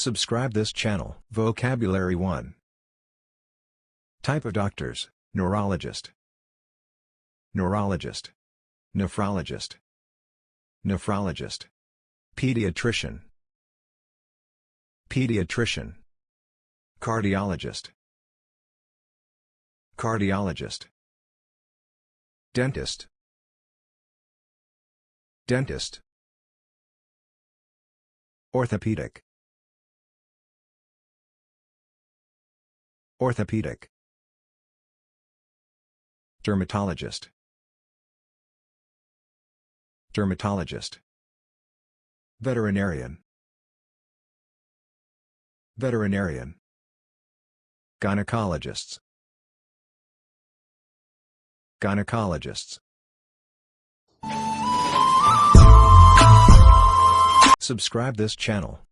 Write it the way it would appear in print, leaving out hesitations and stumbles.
Subscribe this channel. Vocabulary 1. Type of doctors: neurologist, neurologist, nephrologist, nephrologist, pediatrician, pediatrician, cardiologist, cardiologist, dentist, dentist, orthopedic, orthopedic, dermatologist, dermatologist, veterinarian, veterinarian, gynecologists, gynecologists. Subscribe this channel.